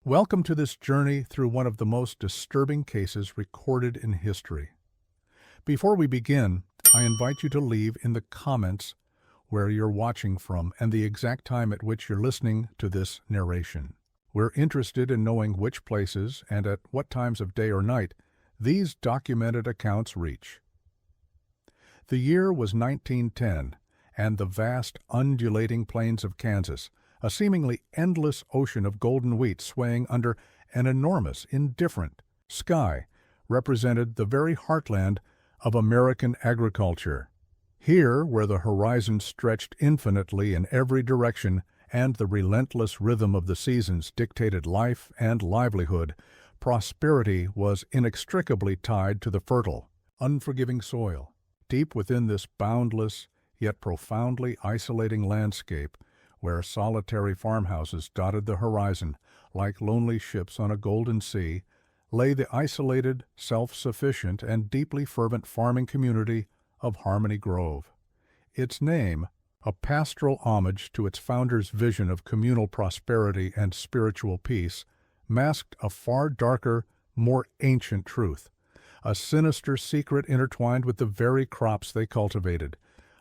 Welcome to this journey through one of the most disturbing cases recorded in history. Before we begin, I invite you to leave in the comments where you're watching from and the exact time at which you're listening to this narration. We're interested in knowing which places and at what times of day or night these documented accounts reach. The year was 1910, and the vast undulating plains of Kansas, a seemingly endless ocean of golden wheat swaying under an enormous, indifferent sky, represented the very heartland of American agriculture. Here, where the horizon stretched infinitely in every direction and the relentless rhythm of the seasons dictated life and livelihood, prosperity was inextricably tied to the fertile, unforgiving soil. Deep within this boundless, yet profoundly isolating landscape, where solitary farmhouses dotted the horizon like lonely ships on a golden sea, lay the isolated, self-sufficient, and deeply fervent farming community of Harmony Grove. Its name, a pastoral homage to its founder's vision of communal prosperity and spiritual peace, masked a far darker, more ancient truth, a sinister secret intertwined with the very crops they cultivated,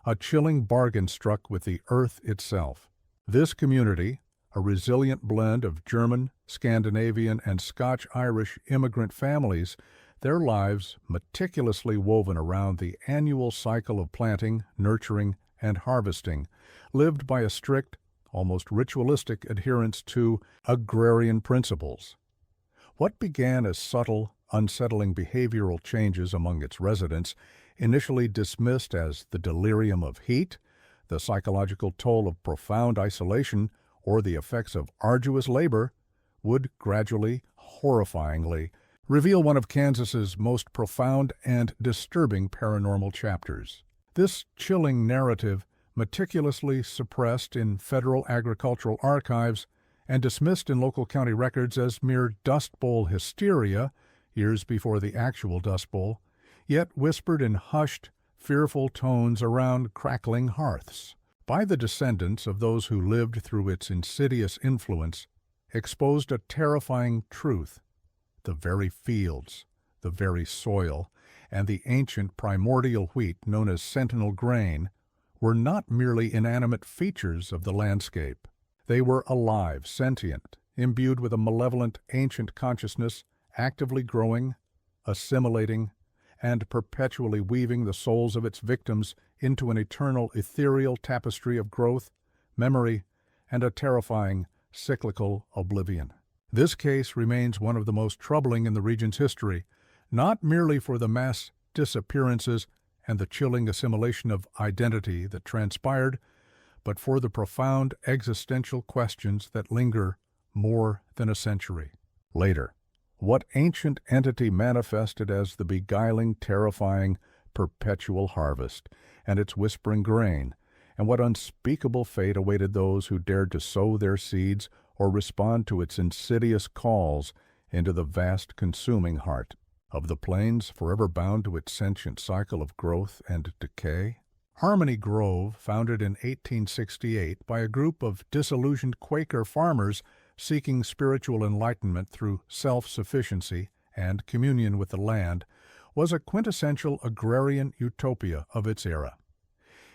a chilling bargain struck with the earth itself. This community, a resilient blend of German, Scandinavian, and Scotch-Irish immigrant families, their lives meticulously woven around the annual cycle of planting, nurturing, and harvesting, lived by a strict, almost ritualistic adherence to agrarian principles. What began as subtle, unsettling behavioral changes among its residents, initially dismissed as the delirium of heat, the psychological toll of profound isolation, or the effects of arduous labor, would gradually, horrifyingly, reveal one of Kansas's most profound and disturbing paranormal chapters. This chilling narrative, meticulously suppressed in federal agricultural archives and dismissed in local county records as mere Dust Bowl hysteria years before the actual Dust Bowl, yet whispered in hushed, fearful tones around crackling hearths, by the descendants of those who lived through its insidious influence, exposed a terrifying truth. The very fields, the very soil, and the ancient primordial wheat known as Sentinel Grain were not merely inanimate features of the landscape. They were alive, sentient, imbued with a malevolent ancient consciousness, actively growing, assimilating, and perpetually weaving the souls of its victims into an eternal ethereal tapestry of growth, memory, and a terrifying, cyclical oblivion. This case remains one of the most troubling in the region's history, not merely for the mass disappearances and the chilling assimilation of identity that transpired, but for the profound existential questions that linger more than a century later. What ancient entity manifested as the beguiling, terrifying, perpetual harvest and its whispering grain, and what unspeakable fate awaited those who dared to sow their seeds or respond to its insidious calls into the vast consuming heart of the plains forever bound to its sentient cycle of growth and decay? Harmony Grove, founded in 1868 by a group of disillusioned Quaker farmers seeking spiritual enlightenment through self-sufficiency and communion with the land, was a quintessential agrarian utopia of its era.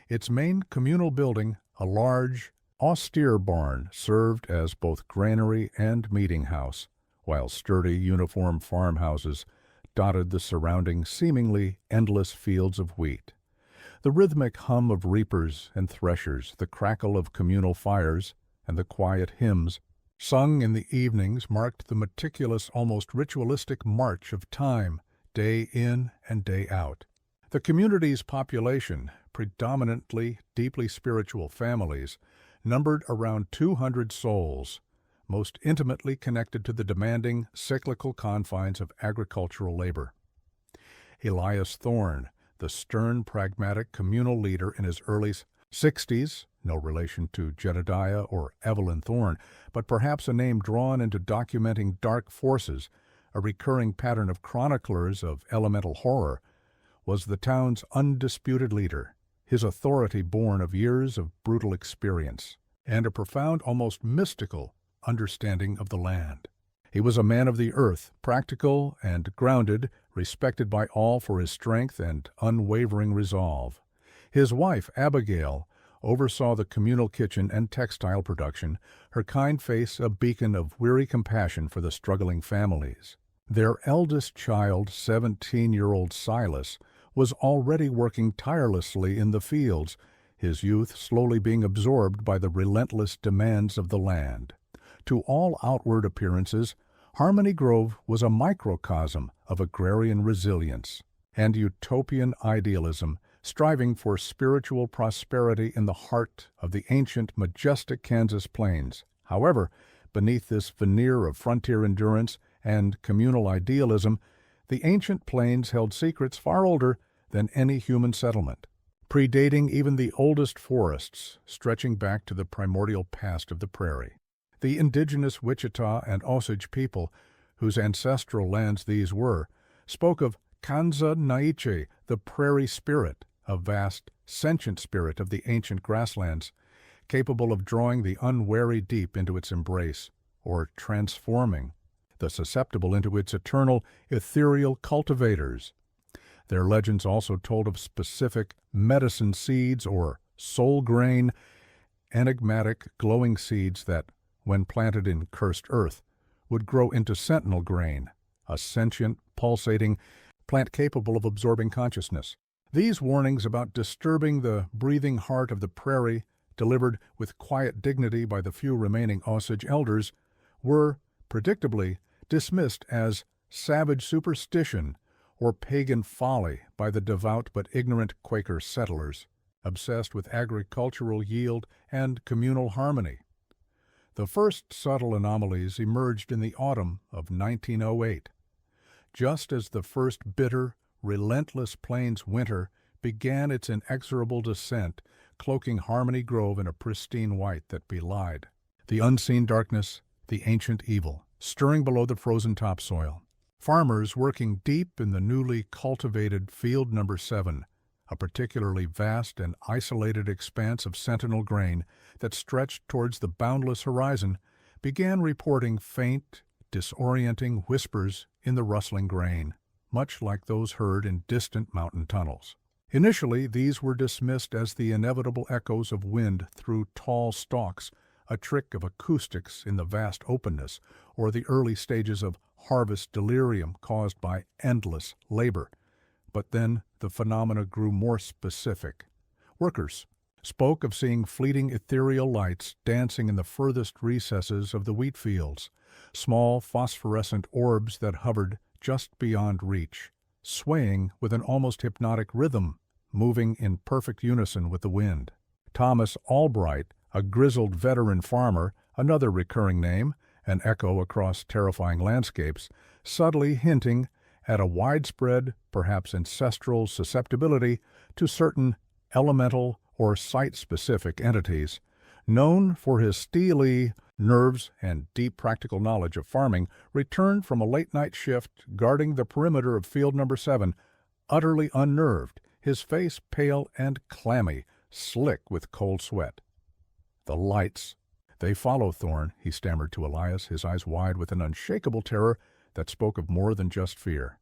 Its main communal building, a large, austere barn, served as both granary and meeting house, while sturdy, uniform farmhouses dotted the surrounding, seemingly endless fields of wheat. The rhythmic hum of reapers and threshers, the crackle of communal fires, and the quiet hymns sung in the evenings marked the meticulous, almost ritualistic march of time, day in and day out. The community's population, predominantly deeply spiritual families, numbered around 200 souls, most intimately connected to the demanding, cyclical confines of agricultural labor. Elias Thorne, the stern, pragmatic communal leader in his early 60s, no relation to Jedediah or Evelyn Thorne, but perhaps a name drawn into documenting dark forces, a recurring pattern of chroniclers of elemental horror, was the town's undisputed leader, his authority born of years of brutal experience, and a profound, almost mystical, understanding of the land. He was a man of the earth, practical and grounded, respected by all for his strength and unwavering resolve. His wife, Abigail, oversaw the communal kitchen and textile production, her kind face a beacon of weary compassion for the struggling families. Their eldest child, 17-year-old Silas, was already working tirelessly in the fields, his youth slowly being absorbed by the relentless demands of the land. To all outward appearances, Harmony Grove was a microcosm of agrarian resilience and utopian idealism, striving for spiritual prosperity in the heart of the ancient, majestic Kansas plains. However, beneath this veneer of frontier endurance and communal idealism, the ancient plains held secrets far older than any human settlement, predating even the oldest forests, stretching back to the primordial past of the prairie. The indigenous Wichita and Osage people, whose ancestral lands these were, spoke of Kanza Naíche, the Prairie Spirit, a vast, sentient spirit of the ancient grasslands, capable of drawing the unwary deep into its embrace, or transforming the susceptible into its eternal, ethereal cultivators. Their legends also told of specific medicine seeds, or soul grain, enigmatic, glowing seeds that, when planted in cursed earth, would grow into Sentinel Grain, a sentient, pulsating plant capable of absorbing consciousness. These warnings about disturbing the breathing heart of the prairie, delivered with quiet dignity by the few remaining Osage elders, were, predictably, dismissed as savage superstition or pagan folly by the devout but ignorant Quaker settlers, obsessed with agricultural yield and communal harmony. The first subtle anomalies emerged in the autumn of 1908, just as the first bitter, relentless plains winter began its inexorable descent, cloaking Harmony Grove in a pristine white that belied the unseen darkness, the ancient evil, stirring below the frozen topsoil. Farmers working deep in the newly cultivated Field No. 7, a particularly vast and isolated expanse of Sentinel Grain that stretched towards the boundless horizon, began reporting faint, disorienting whispers in the rustling grain, much like those heard in distant mountain tunnels. Initially, these were dismissed as the inevitable echoes of wind through tall stalks, a trick of acoustics in the vast openness, or the early stages of harvest delirium caused by endless labor. But then the phenomena grew more specific. Workers spoke of seeing fleeting ethereal lights dancing in the furthest recesses of the wheat fields, small phosphorescent orbs that hovered just beyond reach, swaying with an almost hypnotic rhythm, moving in perfect unison with the wind. Thomas Albright, a grizzled veteran farmer, another recurring name, an echo across terrifying landscapes, subtly hinting at a widespread, perhaps ancestral susceptibility to certain elemental or site-specific entities. Known for his steely nerves and deep practical knowledge of farming, returned from a late-night shift guarding the perimeter of Field No. 7, utterly unnerved, his face pale and clammy, slick with cold sweat. "The lights. They follow, Thorne," he stammered to Elias, his eyes wide with an unshakable terror that spoke of more than just fear.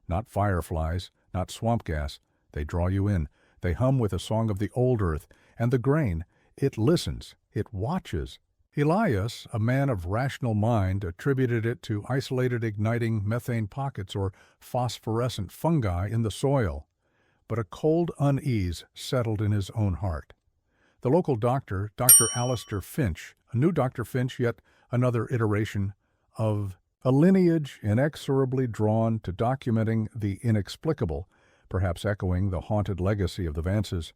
"Not fireflies, not swamp gas. They draw you in. They hum with a song of the old earth, and the grain, it listens, it watches." Elias, a man of rational mind, attributed it to isolated igniting methane pockets or phosphorescent fungi in the soil. But a cold unease settled in his own heart. The local doctor, Dr. Alistair Finch, a new Dr. Finch, yet another iteration of a lineage inexorably drawn to documenting the inexplicable, perhaps echoing the haunted legacy of the Vances,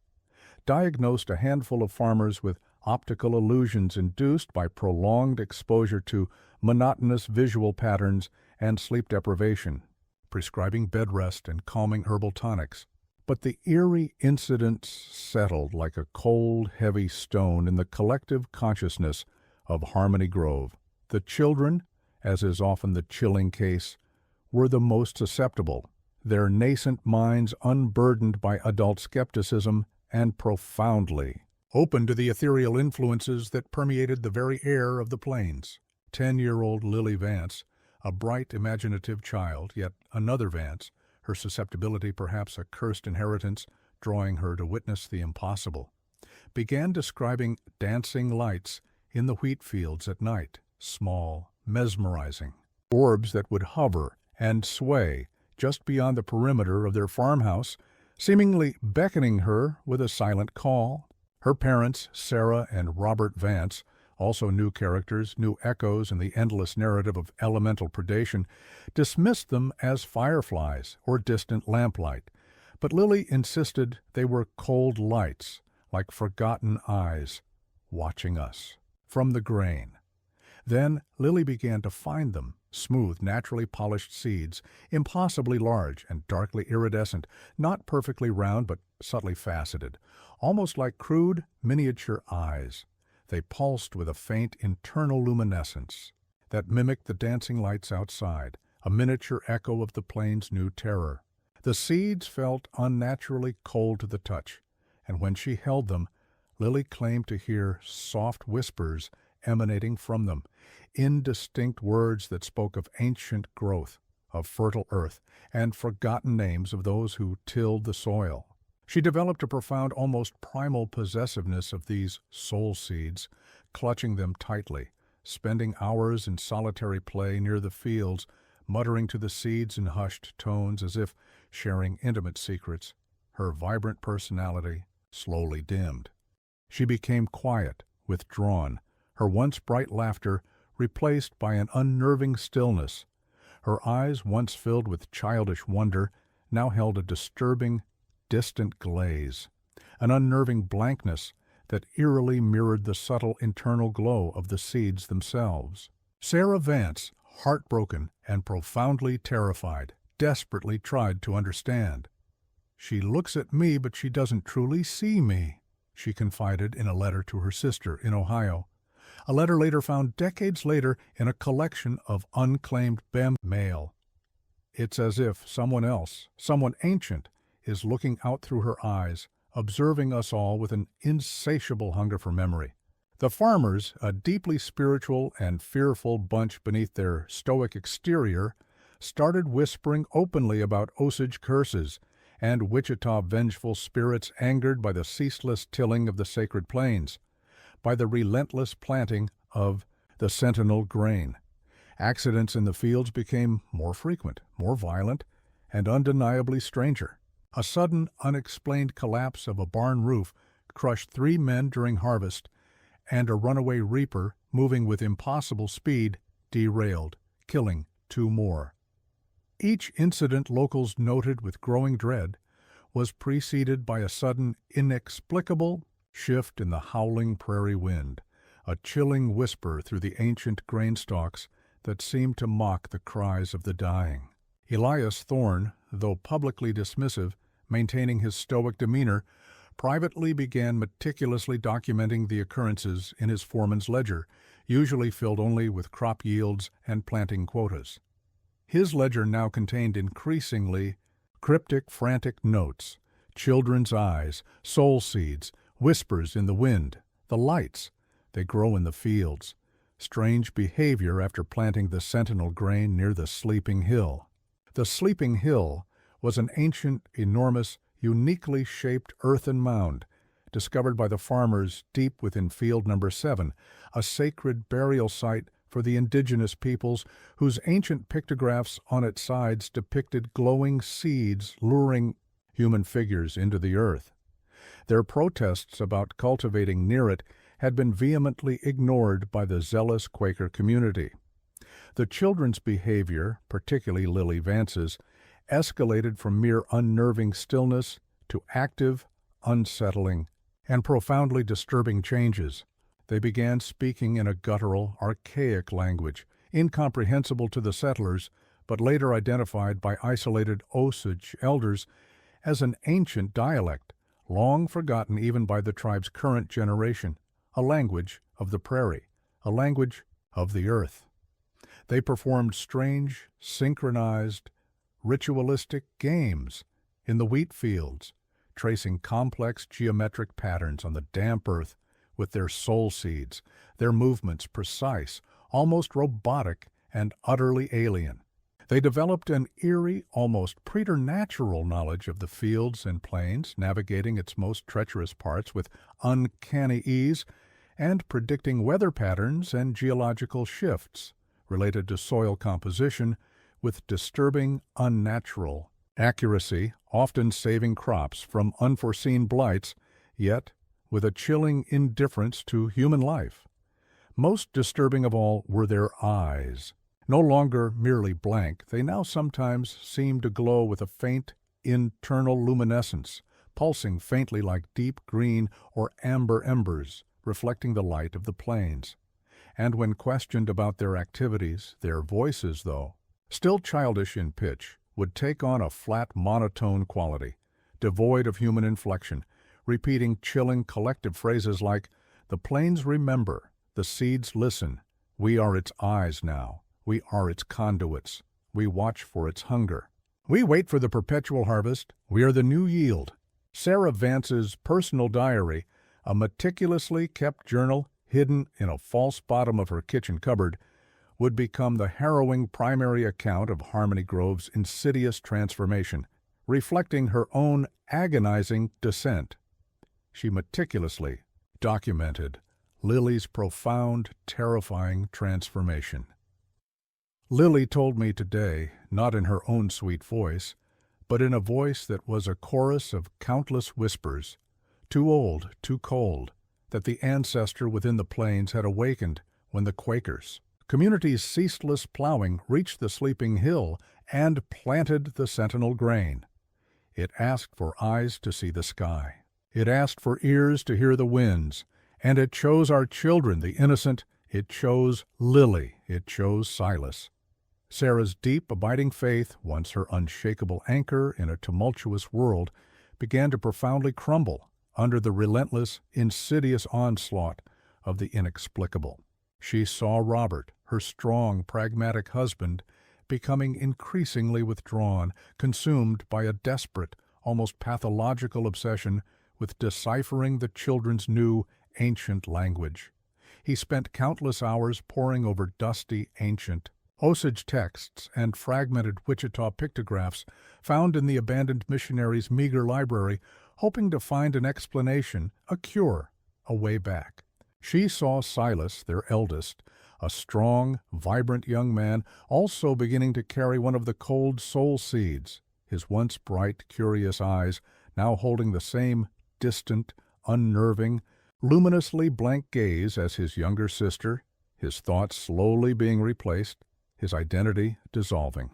diagnosed a handful of farmers with optical illusions induced by prolonged exposure to monotonous visual patterns and sleep deprivation, prescribing bed rest and calming herbal tonics. But the eerie incidents settled like a cold, heavy stone in the collective consciousness of Harmony Grove. The children, as is often the chilling case, were the most susceptible, their nascent minds unburdened by adult skepticism and profoundly open to the ethereal influences that permeated the very air of the plains. 10-year-old Lily Vance, A bright, imaginative child, yet another Vance, her susceptibility perhaps a cursed inheritance, drawing her to witness the impossible, began describing dancing lights in the wheat fields at night, small, mesmerizing, orbs that would hover and sway just beyond the perimeter of their farmhouse, seemingly beckoning her with a silent call. Her parents, Sarah and Robert Vance, also new characters, new echoes in the endless narrative of elemental predation, dismissed them as fireflies or distant lamplight, but Lily insisted they were cold lights, like forgotten eyes, watching us from the grain. Then Lily began to find them, smooth, naturally polished seeds, impossibly large and darkly iridescent, not perfectly round but subtly faceted, almost like crude, miniature eyes. They pulsed with a faint internal luminescence that mimicked the dancing lights outside, a miniature echo of the plain's new terror. The seeds felt unnaturally cold to the touch, and when she held them, Lily claimed to hear soft whispers emanating from them, indistinct words that spoke of ancient growth, of fertile earth, and forgotten names of those who tilled the soil. She developed a profound, almost primal possessiveness of these soul seeds, clutching them tightly, spending hours in solitary play near the fields, muttering to the seeds in hushed tones as if sharing intimate secrets. Her vibrant personality slowly dimmed. She became quiet, withdrawn, her once bright laughter replaced by an unnerving stillness. Her eyes, once filled with childish wonder, now held a disturbing, distant glaze, an unnerving blankness that eerily mirrored the subtle internal glow of the seeds themselves. Sarah Vance, heartbroken and profoundly terrified, desperately tried to understand. "She looks at me, but she doesn't truly see me," she confided in a letter to her sister in Ohio, a letter later found decades later in a collection of unclaimed BEM mail. "It's as if someone else, someone ancient, is looking out through her eyes, observing us all with an insatiable hunger for memory." The farmers, a deeply spiritual and fearful bunch beneath their stoic exterior, started whispering openly about Osage curses and Wichita vengeful spirits angered by the ceaseless tilling of the sacred plains, by the relentless planting of the Sentinel Grain. Accidents in the fields became more frequent, more violent, and undeniably stranger. A sudden, unexplained collapse of a barn roof crushed 3 men during harvest, and a runaway reaper, moving with impossible speed, derailed, killing 2 more. Each incident locals noted with growing dread was preceded by a sudden, inexplicable shift in the howling prairie wind, a chilling whisper through the ancient grain stalks that seemed to mock the cries of the dying. Elias Thorne, though publicly dismissive, maintaining his stoic demeanor, privately began meticulously documenting the occurrences in his foreman's ledger, usually filled only with crop yields and planting quotas. His ledger now contained increasingly cryptic, frantic notes, children's eyes, soul seeds, whispers in the wind, the lights, they grow in the fields, strange behavior after planting the Sentinel Grain near the Sleeping Hill. The Sleeping Hill was an ancient, enormous, uniquely shaped earthen mound, discovered by the farmers deep within field number 7, a sacred burial site for the indigenous peoples whose ancient pictographs on its sides depicted glowing seeds luring human figures into the earth. Their protests about cultivating near it had been vehemently ignored by the zealous Quaker community. The children's behavior, particularly Lily Vance's, escalated from mere unnerving stillness to active, unsettling, and profoundly disturbing changes. They began speaking in a guttural, archaic language, incomprehensible to the settlers, but later identified by isolated Osage elders as an ancient dialect, long forgotten even by the tribe's current generation, a language of the prairie, a language of the earth. They performed strange, synchronized, ritualistic games in the wheat fields, tracing complex geometric patterns on the damp earth with their soul seeds, their movements precise, almost robotic, and utterly alien. They developed an eerie, almost preternatural knowledge of the fields and plains, navigating its most treacherous parts with uncanny ease, and predicting weather patterns and geological shifts related to soil composition with disturbing, unnatural accuracy, often saving crops from unforeseen blights, yet with a chilling indifference to human life. Most disturbing of all were their eyes. No longer merely blank, they now sometimes seemed to glow with a faint internal luminescence, pulsing faintly like deep green or amber embers, reflecting the light of the plains. And when questioned about their activities, their voices, though still childish in pitch, would take on a flat monotone quality, devoid of human inflection, repeating chilling collective phrases like, "The plains remember, the seeds listen, we are its eyes now, we are its conduits, we watch for its hunger. We wait for the perpetual harvest, we are the new yield." Sarah Vance's personal diary, a meticulously kept journal hidden in a false bottom of her kitchen cupboard, would become the harrowing primary account of Harmony Grove's insidious transformation, reflecting her own agonizing descent. She meticulously documented Lily's profound, terrifying transformation. Lily told me today, not in her own sweet voice, but in a voice that was a chorus of countless whispers, too old, too cold, that the ancestor within the plains had awakened when the Quakers, community's ceaseless plowing, reached the sleeping hill and planted the Sentinel Grain. It asked for eyes to see the sky. It asked for ears to hear the winds, and it chose our children, the innocent. It chose Lily. It chose Silas. Sarah's deep, abiding faith, once her unshakable anchor in a tumultuous world, began to profoundly crumble under the relentless, insidious onslaught of the inexplicable. She saw Robert, her strong, pragmatic husband, becoming increasingly withdrawn, consumed by a desperate, almost pathological obsession with deciphering the children's new, ancient language. He spent countless hours poring over dusty, ancient Osage texts and fragmented Wichita pictographs found in the abandoned missionary's meager library, hoping to find an explanation, a cure, a way back. She saw Silas, their eldest, a strong, vibrant young man, also beginning to carry one of the cold soul seeds, his once bright, curious eyes now holding the same distant, unnerving, luminously blank gaze as his younger sister, his thoughts slowly being replaced, his identity dissolving.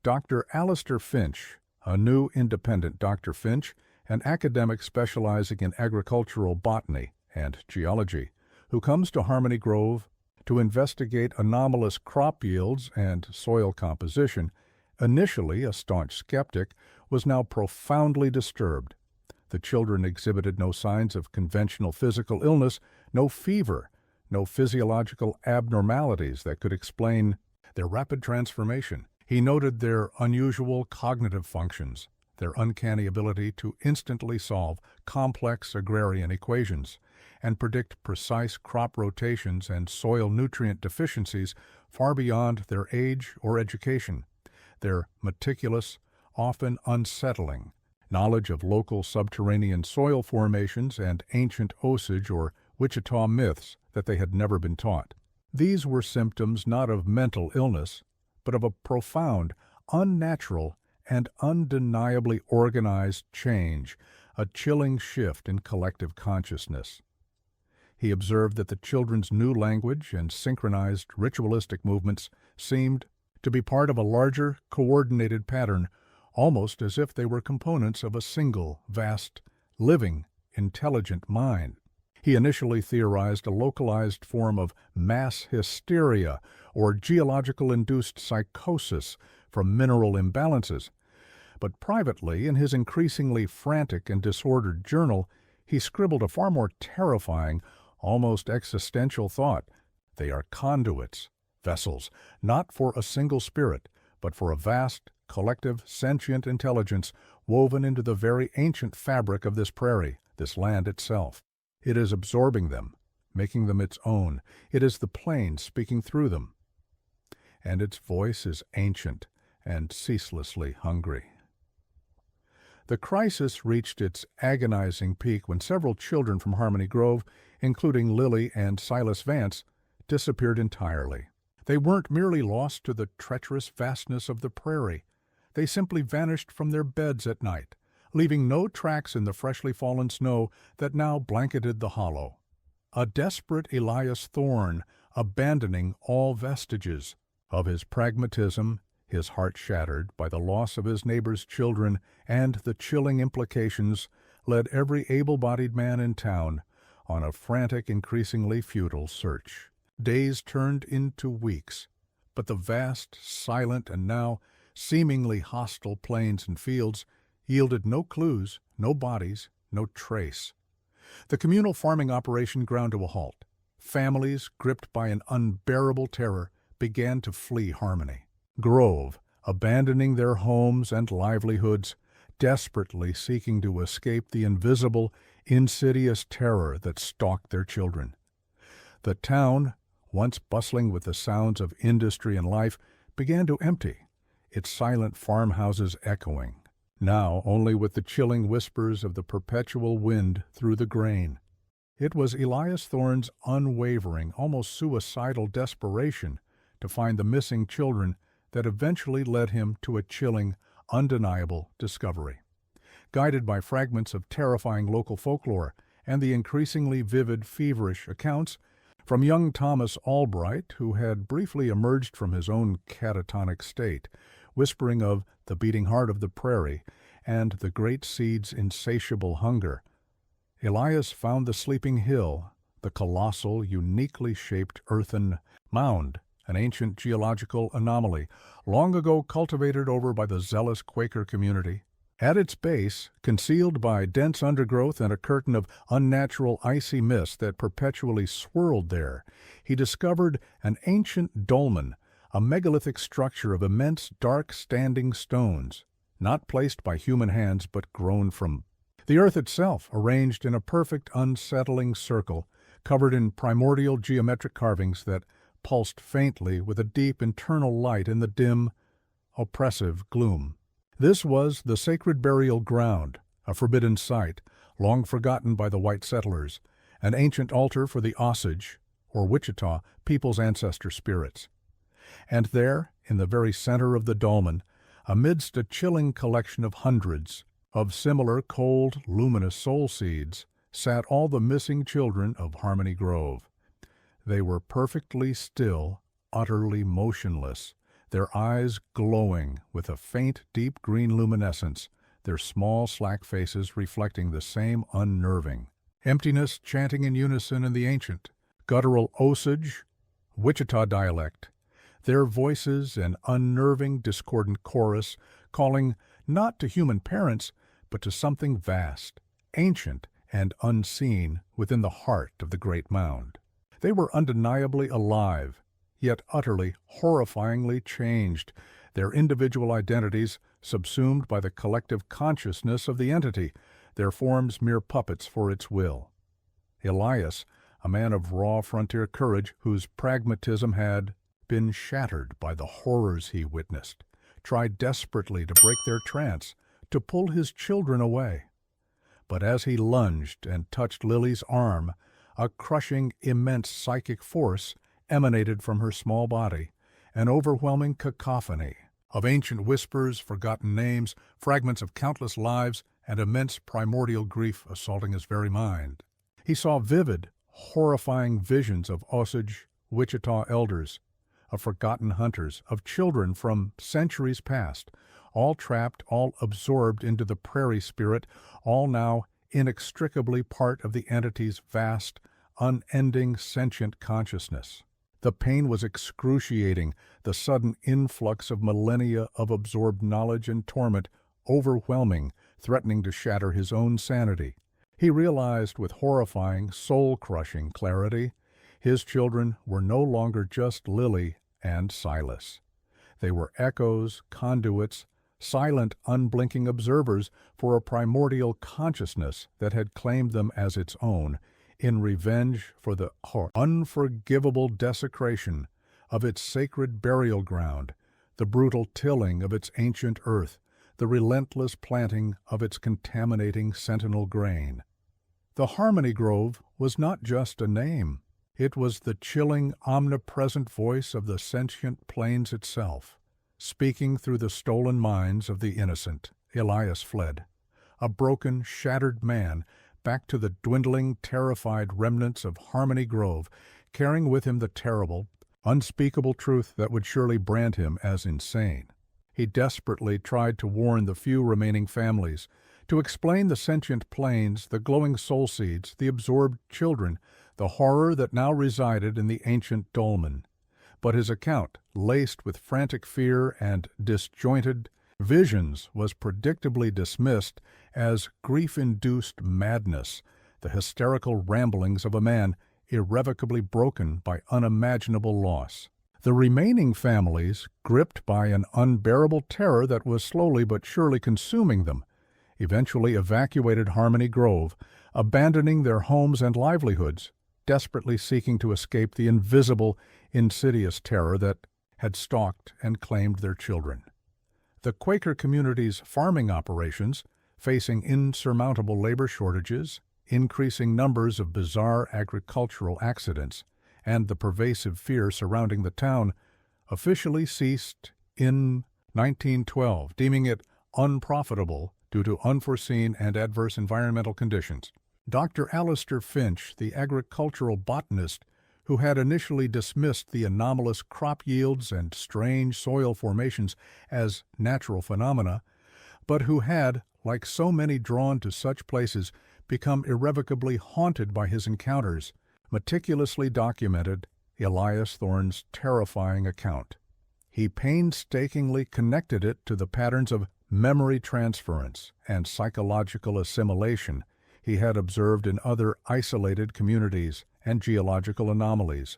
Dr. Alistair Finch, a new independent Dr. Finch, an academic specializing in agricultural botany and geology, who comes to Harmony Grove to investigate anomalous crop yields and soil composition, initially a staunch skeptic, was now profoundly disturbed. The children exhibited no signs of conventional physical illness, no fever, no physiological abnormalities that could explain their rapid transformation. He noted their unusual cognitive functions, their uncanny ability to instantly solve complex agrarian equations and predict precise crop rotations and soil nutrient deficiencies far beyond their age or education, their meticulous, often unsettling, knowledge of local subterranean soil formations and ancient Osage or Wichita myths that they had never been taught. These were symptoms not of mental illness, but of a profound, unnatural, and undeniably organized change, a chilling shift in collective consciousness. He observed that the children's new language and synchronized ritualistic movements seemed to be part of a larger, coordinated pattern, almost as if they were components of a single, vast, living, intelligent mind. He initially theorized a localized form of mass hysteria or geological-induced psychosis from mineral imbalances, but privately, in his increasingly frantic and disordered journal, he scribbled a far more terrifying, almost existential thought. They are conduits, vessels, not for a single spirit, but for a vast, collective, sentient intelligence woven into the very ancient fabric of this prairie, this land itself. It is absorbing them, making them its own. It is the plains speaking through them. and its voice is ancient and ceaselessly hungry. The crisis reached its agonizing peak when several children from Harmony Grove, including Lily and Silas Vance, disappeared entirely. They weren't merely lost to the treacherous vastness of the prairie. They simply vanished from their beds at night, leaving no tracks in the freshly fallen snow that now blanketed the hollow. A desperate Elias Thorne, abandoning all vestiges of his pragmatism, his heart shattered by the loss of his neighbor's children and the chilling implications, led every able-bodied man in town on a frantic, increasingly futile search. Days turned into weeks, but the vast, silent, and now seemingly hostile plains and fields yielded no clues, no bodies, no trace. The communal farming operation ground to a halt. Families, gripped by an unbearable terror, began to flee Harmony Grove, abandoning their homes and livelihoods, desperately seeking to escape the invisible, insidious terror that stalked their children. The town, once bustling with the sounds of industry and life, began to empty, its silent farmhouses echoing, now only with the chilling whispers of the perpetual wind through the grain. It was Elias Thorne's unwavering, almost suicidal desperation to find the missing children that eventually led him to a chilling, undeniable discovery. Guided by fragments of terrifying local folklore and the increasingly vivid, feverish accounts from young Thomas Albright, who had briefly emerged from his own catatonic state, whispering of the beating heart of the prairie and the great seed's insatiable hunger, Elias found the sleeping hill, the colossal, uniquely shaped earthen mound, an ancient geological anomaly, long ago cultivated over by the zealous Quaker community. At its base, concealed by dense undergrowth and a curtain of unnatural icy mist that perpetually swirled there, he discovered an ancient dolmen, a megalithic structure of immense dark standing stones, not placed by human hands but grown from the earth itself, arranged in a perfect unsettling circle, covered in primordial geometric carvings that pulsed faintly with a deep internal light in the dim, oppressive gloom. This was the sacred burial ground, a forbidden site, long forgotten by the white settlers, an ancient altar for the Osage, or Wichita, people's ancestor spirits. And there, in the very center of the dolmen, amidst a chilling collection of hundreds of similar cold, luminous soul seeds, sat all the missing children of Harmony Grove. They were perfectly still, utterly motionless, their eyes glowing with a faint, deep green luminescence, their small, slack faces reflecting the same unnerving emptiness, chanting in unison in the ancient, guttural Osage, Wichita dialect, their voices an unnerving, discordant chorus, calling not to human parents, but to something vast, ancient, and unseen within the heart of the great mound. They were undeniably alive, yet utterly, horrifyingly changed, their individual identities subsumed by the collective consciousness of the entity, their forms mere puppets for its will. Elias, a man of raw frontier courage whose pragmatism had been shattered by the horrors he witnessed, tried desperately to break their trance, to pull his children away. But as he lunged and touched Lily's arm, a crushing, immense psychic force emanated from her small body, an overwhelming cacophony of ancient whispers, forgotten names, fragments of countless lives, and immense primordial grief assaulting his very mind. He saw vivid, horrifying visions of Osage, Wichita elders, of forgotten hunters, of children from centuries past, all trapped, all absorbed into the Prairie Spirit, all now inextricably part of the entity's vast, unending sentient consciousness. The pain was excruciating, the sudden influx of millennia of absorbed knowledge and torment overwhelming, threatening to shatter his own sanity. He realized with horrifying, soul-crushing clarity, his children were no longer just Lily and Silas. They were echoes, conduits, silent, unblinking observers for a primordial consciousness that had claimed them as its own, in revenge for the unforgivable desecration of its sacred burial ground, the brutal tilling of its ancient earth, the relentless planting of its contaminating Sentinel Grain. The Harmony Grove was not just a name. It was the chilling, omnipresent voice of the sentient plains itself. Speaking through the stolen minds of the innocent, Elias fled, a broken, shattered man, back to the dwindling, terrified remnants of Harmony Grove, carrying with him the terrible, unspeakable truth that would surely brand him as insane. He desperately tried to warn the few remaining families, to explain the sentient plains, the glowing soul seeds, the absorbed children, the horror that now resided in the ancient dolmen. But his account, laced with frantic fear and disjointed visions, was predictably dismissed as grief-induced madness, the hysterical ramblings of a man irrevocably broken by unimaginable loss. The remaining families, gripped by an unbearable terror that was slowly but surely consuming them, eventually evacuated Harmony Grove, abandoning their homes and livelihoods, desperately seeking to escape the invisible, insidious terror that had stalked and claimed their children. The Quaker community's farming operations, facing insurmountable labor shortages, increasing numbers of bizarre agricultural accidents, and the pervasive fear surrounding the town, officially ceased in 1912, deeming it unprofitable due to unforeseen and adverse environmental conditions. Dr. Alistair Finch, the agricultural botanist who had initially dismissed the anomalous crop yields and strange soil formations as natural phenomena, but who had, like so many drawn to such places, become irrevocably haunted by his encounters, meticulously documented Elias Thorne's terrifying account. He painstakingly connected it to the patterns of memory transference and psychological assimilation he had observed in other isolated communities and geological anomalies,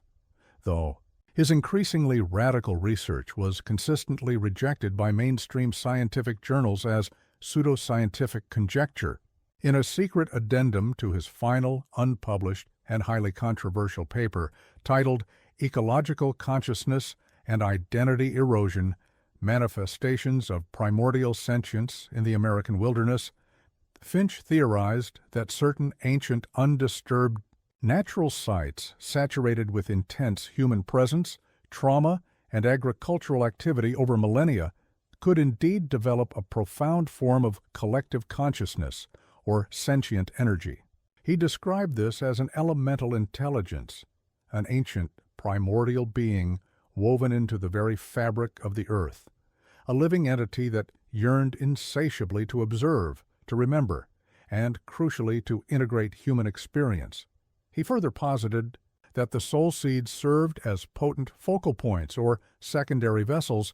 though his increasingly radical research was consistently rejected by mainstream scientific journals as pseudoscientific conjecture. In a secret addendum to his final, unpublished, and highly controversial paper titled Ecological Consciousness and Identity Erosion, Manifestations of Primordial Sentience in the American Wilderness, Finch theorized that certain ancient, undisturbed natural sites saturated with intense human presence, trauma, and agricultural activity over millennia could indeed develop a profound form of collective consciousness or sentient energy. He described this as an elemental intelligence, an ancient primordial being woven into the very fabric of the earth, a living entity that yearned insatiably to observe, to remember, and, crucially, to integrate human experience. He further posited that the soul seeds served as potent focal points or secondary vessels,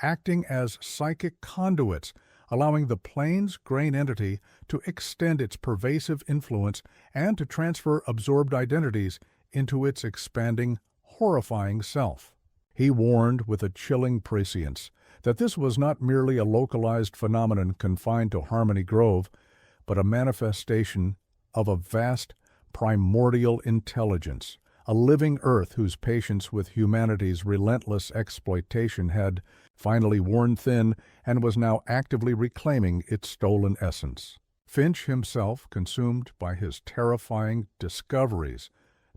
acting as psychic conduits, allowing the plains grain entity to extend its pervasive influence and to transfer absorbed identities into its expanding, horrifying self. He warned with a chilling prescience that this was not merely a localized phenomenon confined to Harmony Grove, but a manifestation of a vast primordial intelligence, a living earth whose patience with humanity's relentless exploitation had finally worn thin and was now actively reclaiming its stolen essence. Finch himself, consumed by his terrifying discoveries,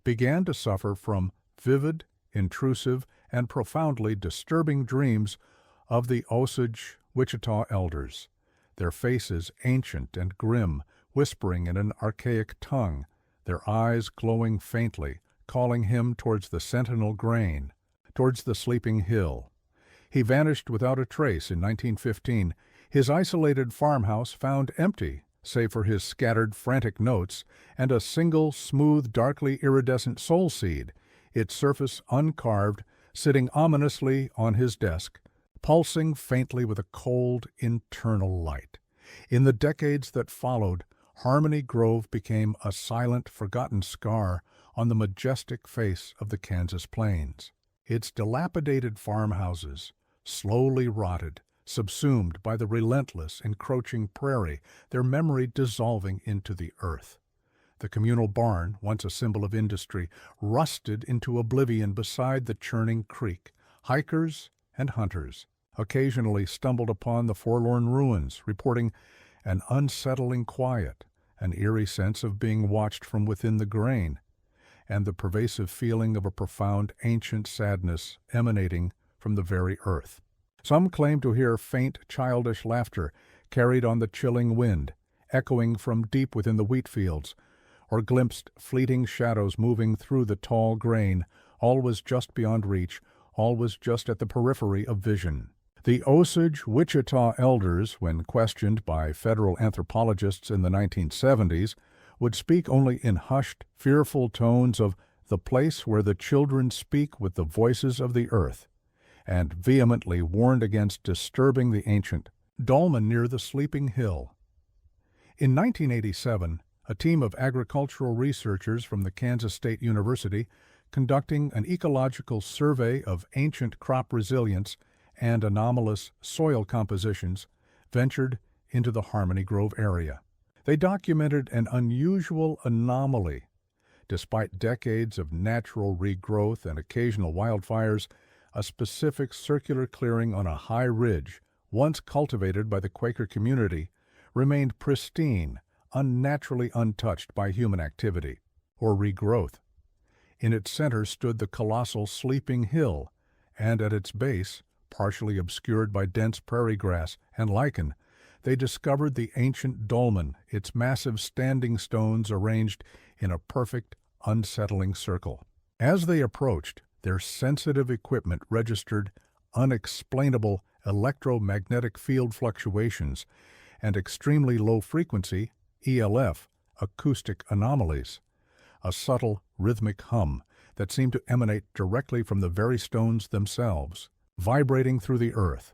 began to suffer from vivid, intrusive, and profoundly disturbing dreams of the Osage Wichita elders, their faces ancient and grim, whispering in an archaic tongue, their eyes glowing faintly, calling him towards the Sentinel Grain, towards the sleeping hill. He vanished without a trace in 1915, his isolated farmhouse found empty, save for his scattered frantic notes and a single smooth, darkly iridescent soul seed, its surface uncarved, sitting ominously on his desk, pulsing faintly with a cold, internal light. In the decades that followed, Harmony Grove became a silent, forgotten scar on the majestic face of the Kansas plains. Its dilapidated farmhouses, slowly rotted, subsumed by the relentless, encroaching prairie, their memory dissolving into the earth. The communal barn, once a symbol of industry, rusted into oblivion beside the churning creek. Hikers and hunters occasionally stumbled upon the forlorn ruins, reporting an unsettling quiet, an eerie sense of being watched from within the grain, and the pervasive feeling of a profound ancient sadness emanating from the very earth. Some claim to hear faint childish laughter carried on the chilling wind, echoing from deep within the wheat fields, or glimpsed fleeting shadows moving through the tall grain. All was just beyond reach, all was just at the periphery of vision. The Osage Wichita elders, when questioned by federal anthropologists in the 1970s, would speak only in hushed, fearful tones of the place where the children speak with the voices of the earth, and vehemently warned against disturbing the ancient dolmen near the Sleeping Hill. In 1987, a team of agricultural researchers from the Kansas State University, conducting an ecological survey of ancient crop resilience and anomalous soil compositions, ventured into the Harmony Grove area. They documented an unusual anomaly. Despite decades of natural regrowth and occasional wildfires, a specific circular clearing on a high ridge, once cultivated by the Quaker community, remained pristine, unnaturally untouched by human activity or regrowth. In its center stood the colossal Sleeping Hill, and at its base, partially obscured by dense prairie grass and lichen, they discovered the ancient dolmen, its massive standing stones arranged in a perfect, unsettling circle. As they approached, their sensitive equipment registered unexplainable electromagnetic field fluctuations and extremely low-frequency, ELF, acoustic anomalies, a subtle rhythmic hum that seemed to emanate directly from the very stones themselves, vibrating through the earth.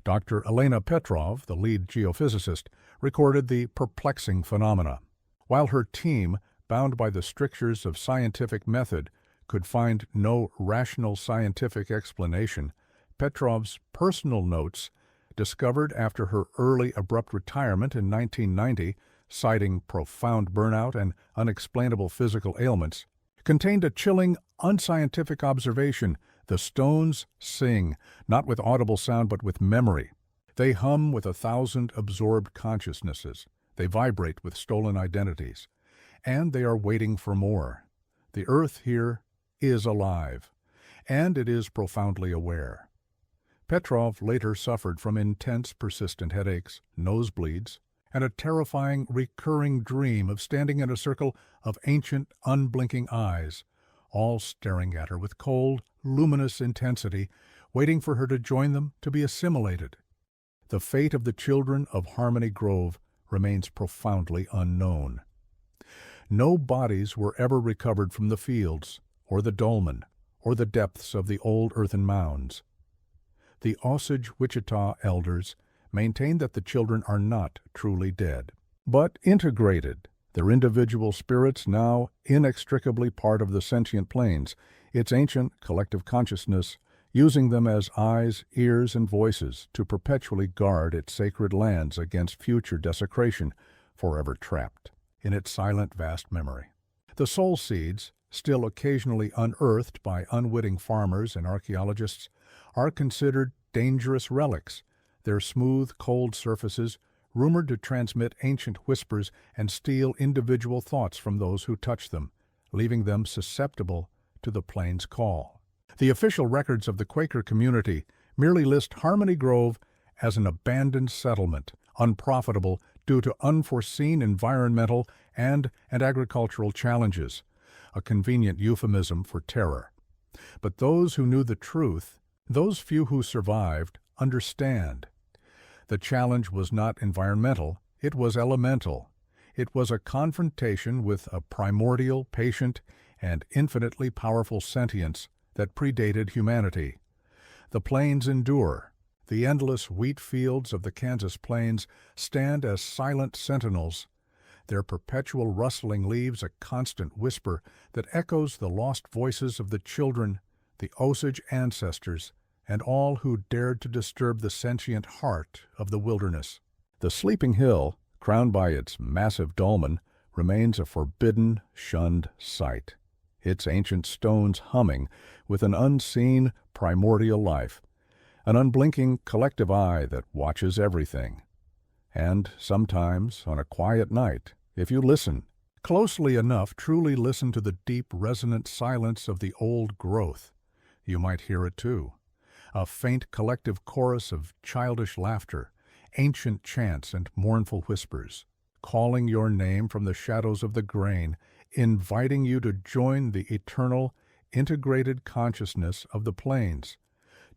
Dr. Elena Petrov, the lead geophysicist, recorded the perplexing phenomena. While her team, bound by the strictures of scientific method, could find no rational scientific explanation, Petrov's personal notes, discovered after her early abrupt retirement in 1990, citing profound burnout and unexplainable physical ailments, contained a chilling, unscientific observation: the stones sing, not with audible sound but with memory. They hum with 1,000 absorbed consciousnesses. They vibrate with stolen identities. And they are waiting for more. The earth here is alive, and it is profoundly aware. Petrov later suffered from intense, persistent headaches, nosebleeds, and a terrifying, recurring dream of standing in a circle of ancient, unblinking eyes, all staring at her with cold, luminous intensity, waiting for her to join them, to be assimilated. The fate of the children of Harmony Grove remains profoundly unknown. No bodies were ever recovered from the fields, or the dolmen, or the depths of the old earthen mounds. The Osage Wichita elders maintain that the children are not truly dead, but integrated, their individual spirits now inextricably part of the sentient planes, its ancient collective consciousness, using them as eyes, ears, and voices to perpetually guard its sacred lands against future desecration, forever trapped in its silent, vast memory. The soul seeds, still occasionally unearthed by unwitting farmers and archaeologists, are considered dangerous relics, their smooth, cold surfaces rumored to transmit ancient whispers and steal individual thoughts from those who touch them, leaving them susceptible to the plains' call. The official records of the Quaker community merely list Harmony Grove as an abandoned settlement, unprofitable due to unforeseen environmental and agricultural challenges, a convenient euphemism for terror. But those who knew the truth, those few who survived, understand. The challenge was not environmental, it was elemental. It was a confrontation with a primordial, patient, and infinitely powerful sentience that predated humanity. The plains endure. The endless wheat fields of the Kansas plains stand as silent sentinels, their perpetual rustling leaves a constant whisper that echoes the lost voices of the children, the Osage ancestors, and all who dared to disturb the sentient heart of the wilderness. The Sleeping Hill, crowned by its massive dolmen, remains a forbidden, shunned sight, its ancient stones humming with an unseen, primordial life, an unblinking collective eye that watches everything. And sometimes, on a quiet night, if you listen closely enough, truly listen to the deep, resonant silence of the old growth, you might hear it too. A faint collective chorus of childish laughter, ancient chants and mournful whispers, calling your name from the shadows of the grain, inviting you to join the eternal, integrated consciousness of the plains,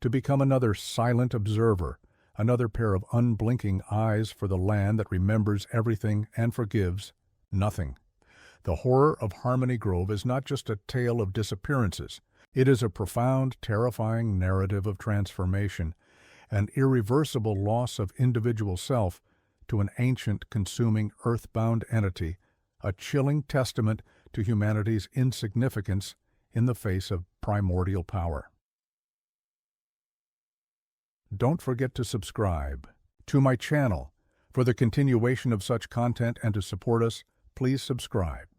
to become another silent observer, another pair of unblinking eyes for the land that remembers everything and forgives nothing. The horror of Harmony Grove is not just a tale of disappearances. It is a profound, terrifying narrative of transformation, an irreversible loss of individual self to an ancient, consuming, earthbound entity, a chilling testament to humanity's insignificance in the face of primordial power. Don't forget to subscribe to my channel. For the continuation of such content and to support us, please subscribe.